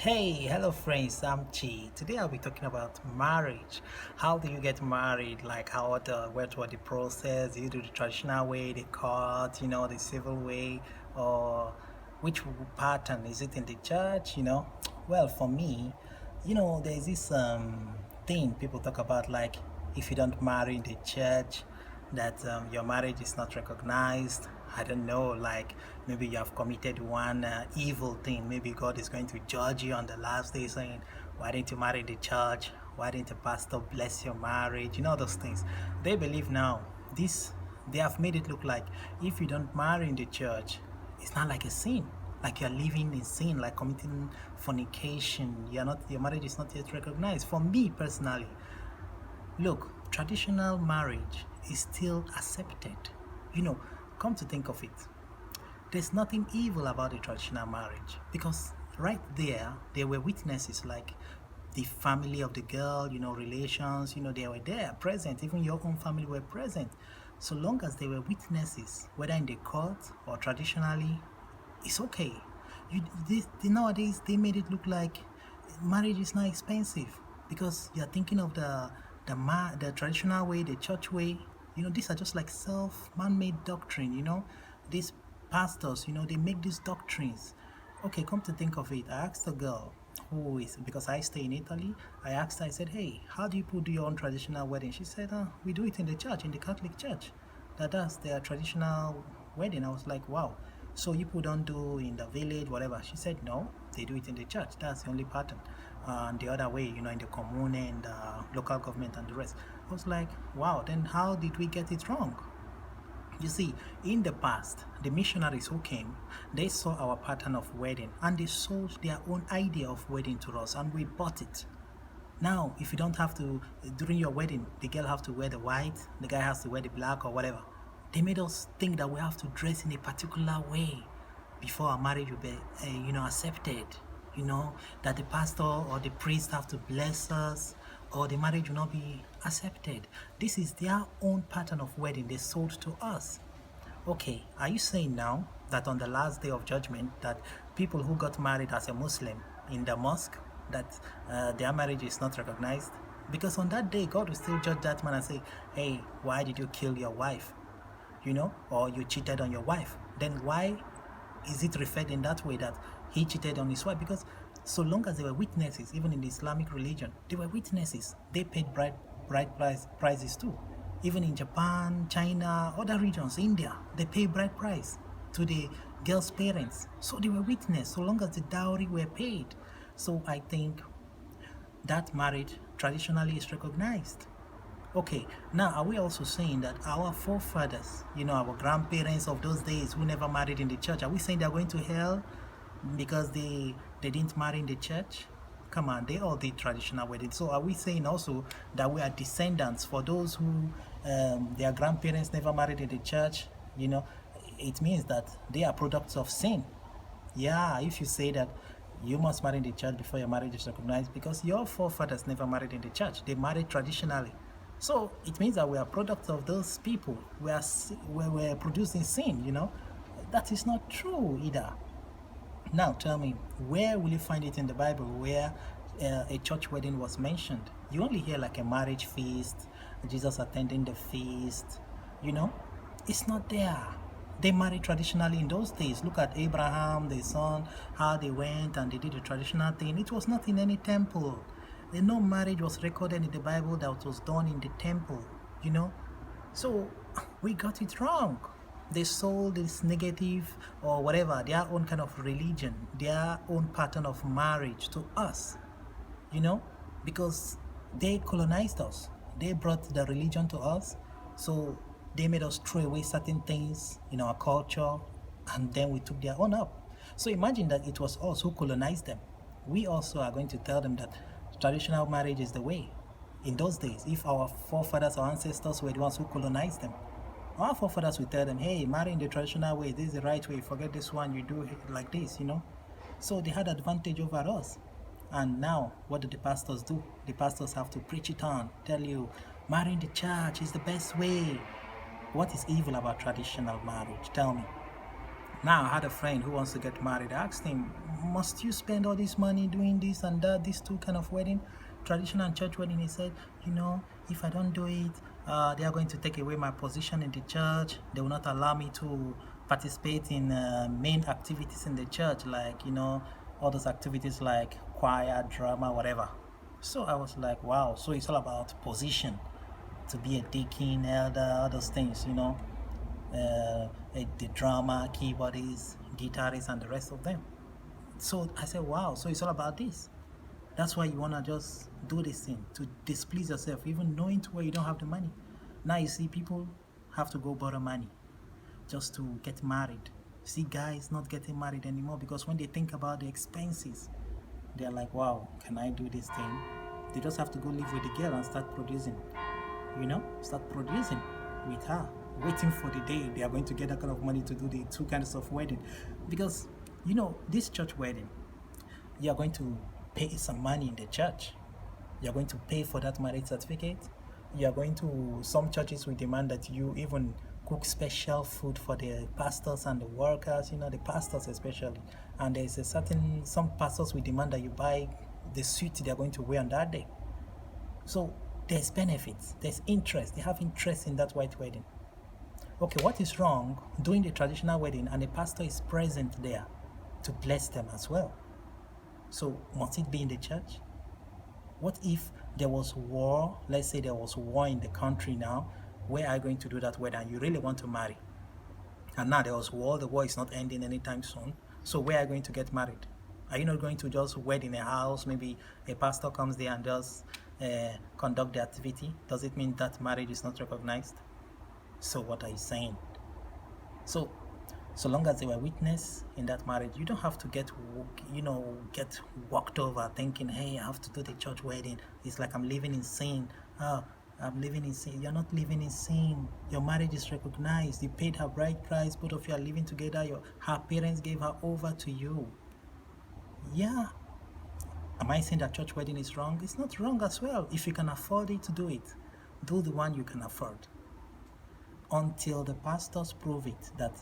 Hey, hello friends, I'm Chi. Today I'll be talking about marriage. How do you get married? Like what was the process? Do you do the traditional way, the court, the civil way, or which pattern? Is it in the church, Well, for me, there's this thing people talk about like if you don't marry in the church, that your marriage is not recognized. I don't know, like maybe you have committed one evil thing. Maybe God is going to judge you on the last day saying, why didn't you marry the church? Why didn't the pastor bless your marriage? Those things. They believe now, this, they have made it look like if you don't marry in the church, it's not like a sin. Like you're living in sin, like committing fornication. Your marriage is not yet recognized. For me personally, look, traditional marriage is still accepted. You know, come to think of it, there's nothing evil about a traditional marriage because right there were witnesses like the family of the girl, relations, they were there present, even your own family were present. So long as they were witnesses, whether in the court or traditionally, it's okay. Nowadays they made it look like marriage is not expensive because you're thinking of the traditional way, the church way. These are just like man-made doctrine. These pastors, they make these doctrines. Okay, come to think of it, I asked a girl who is, because I stay in Italy, I asked her, I said, hey, how do you people do your own traditional wedding? She said, we do it in the church, in the Catholic church. That's their traditional wedding. I was like, wow. So you people don't do in the village, whatever? She said, no, they do it in the church. That's the only pattern. And the other way, in the commune and local government and the rest. I was like, wow, then how did we get it wrong? You see, in the past, the missionaries who came, they saw our pattern of wedding and they sold their own idea of wedding to us and we bought it. Now, if you don't have to, during your wedding, the girl have to wear the white, the guy has to wear the black or whatever. They made us think that we have to dress in a particular way before our marriage will be, accepted. That the pastor or the priest have to bless us or the marriage will not be accepted. This is their own pattern of wedding they sold to us. Okay, are you saying now that on the last day of judgment that people who got married as a Muslim in the mosque, that their marriage is not recognized? Because on that day, God will still judge that man and say, hey, why did you kill your wife? Or you cheated on your wife. Then why is it referred in that way that he cheated on his wife? Because so long as they were witnesses, even in the Islamic religion, they were witnesses. They paid prices too. Even in Japan, China, other regions, India, they pay bride price to the girl's parents. So they were witness so long as the dowry were paid. So I think that marriage traditionally is recognized. Okay, now are we also saying that our forefathers, our grandparents of those days who never married in the church, are we saying they're going to hell because they didn't marry in the church? Come on, they all did traditional weddings. So are we saying also that we are descendants for those who their grandparents never married in the church? It means that they are products of sin. Yeah, if you say that you must marry in the church before your marriage is recognized because your forefathers never married in the church, they married traditionally. So it means that we are products of those people. We're producing sin. That is not true either. Now tell me, where will you find it in the Bible where a church wedding was mentioned? You only hear like a marriage feast, Jesus attending the feast. You know, it's not there. They married traditionally in those days. Look at Abraham, the son, how they went and they did the traditional thing. It was not in any temple. No marriage was recorded in the Bible that was done in the temple. So we got it wrong. They sold this negative or whatever, their own kind of religion, their own pattern of marriage to us, you know, because they colonized us. They brought the religion to us. So they made us throw away certain things in our culture and then we took their own up. So imagine that it was us who colonized them. We also are going to tell them that traditional marriage is the way. In those days, if our forefathers or ancestors were the ones who colonized them, our forefathers would tell them, hey, marry in the traditional way, this is the right way, forget this one, you do it like this. So they had advantage over us. And now, what do the pastors do? The pastors have to preach it on, tell you, marry in the church is the best way. What is evil about traditional marriage? Tell me. Now I had a friend who wants to get married. I asked him, must you spend all this money doing this and that, these two kind of wedding, traditional and church wedding? He said, if I don't do it, they are going to take away my position in the church. They will not allow me to participate in main activities in the church, like, all those activities like choir, drama, whatever. So I was like, wow, so it's all about position, to be a deacon, elder, all those things, the drama, keyboardists, guitarists, and the rest of them. So I said, wow, so it's all about this. That's why you want to just do this thing, to displease yourself, even knowing to where you don't have the money. Now you see people have to go borrow money just to get married. See guys not getting married anymore because when they think about the expenses, they're like, wow, can I do this thing? They just have to go live with the girl and start producing, start producing with her, waiting for the day they are going to get that kind of money to do the two kinds of wedding. Because, this church wedding, you are going to pay some money in the church. You're going to pay for that marriage certificate. You are going to, some churches will demand that you even cook special food for the pastors and the workers, the pastors especially. And there's some pastors will demand that you buy the suit they're going to wear on that day. So there's benefits, there's interest. They have interest in that white wedding. Okay, what is wrong doing the traditional wedding and the pastor is present there to bless them as well? So must it be in the church? What if there was war? Let's say there was war in the country now. Where are you going to do that wedding? You really want to marry. And now there was war. The war is not ending anytime soon. So where are you going to get married? Are you not going to just wed in a house? Maybe a pastor comes there and just conduct the activity. Does it mean that marriage is not recognized? So what are you saying? So long as they were witness in that marriage, you don't have to get walked over thinking, hey, I have to do the church wedding. It's like I'm living in sin. I'm living in sin. You're not living in sin. Your marriage is recognized. You paid her bride price. Both of you are living together. Her parents gave her over to you. Yeah. Am I saying that church wedding is wrong? It's not wrong as well. If you can afford it, to do it. Do the one you can afford. Until the pastors prove it that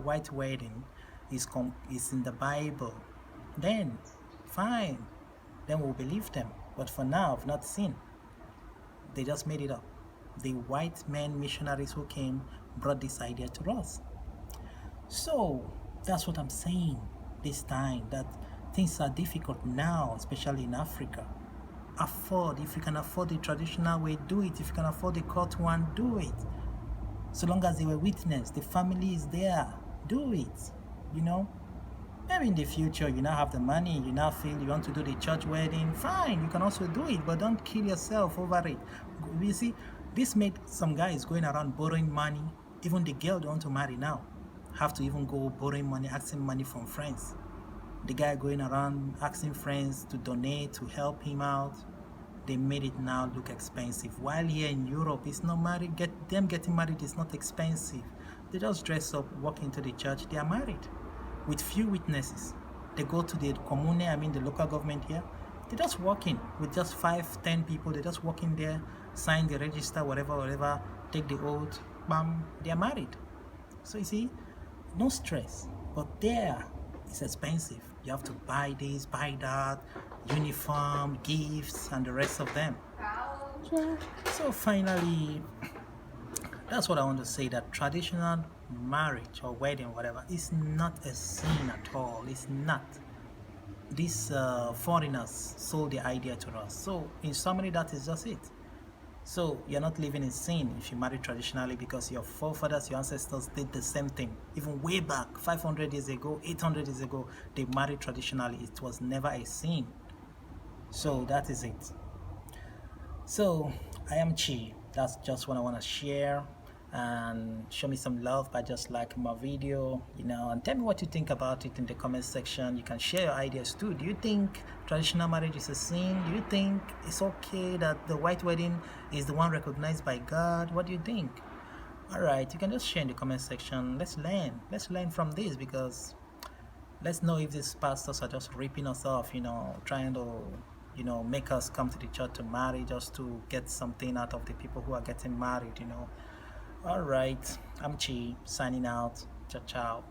white wedding is in the Bible, then fine, then we'll believe them. But for now, I've not seen. They just made it up. The white men missionaries who came brought this idea to us. So that's what I'm saying this time, that things are difficult now, especially in Africa. If you can afford the traditional way, do it. If you can afford the court one, do it. So long as they were witness, the family is there, do it. Maybe in the future you now have the money, you now feel you want to do the church wedding, fine, you can also do it, but don't kill yourself over it. You see, this made some guys going around borrowing money. Even the girl they want to marry now have to even go borrowing money, asking money from friends. The guy going around asking friends to donate, to help him out. They made it now look expensive. While here in Europe, it's not married. Them getting married is not expensive. They just dress up, walk into the church, they are married with few witnesses. They go to the commune, the local government here. They just walk in with just 5-10 people. They just walk in there, sign the register, whatever, take the oath, bam, they are married. So you see, no stress. But there, it's expensive. You have to buy this, buy that, uniform, gifts, and the rest of them. So finally, that's what I want to say, that traditional marriage or wedding, whatever, is not a sin at all. It's not. These foreigners sold the idea to us. So in summary, that is just it. So you're not living in sin if you marry traditionally, because your forefathers, your ancestors did the same thing. Even way back, 500 years ago, 800 years ago, they married traditionally. It was never a sin. So that is it. So I am Chi. That's just what I want to share. And show me some love by just liking my video, and tell me what you think about it in the comment section. You can share your ideas too. Do you think traditional marriage is a sin? Do you think it's okay that the white wedding is the one recognized by God? What do you think? All right, you can just share in the comment section. Let's learn from this, because let's know if these pastors are just ripping us off, trying to make us come to the church to marry just to get something out of the people who are getting married. All right, I'm Chi, signing out. Ciao, ciao.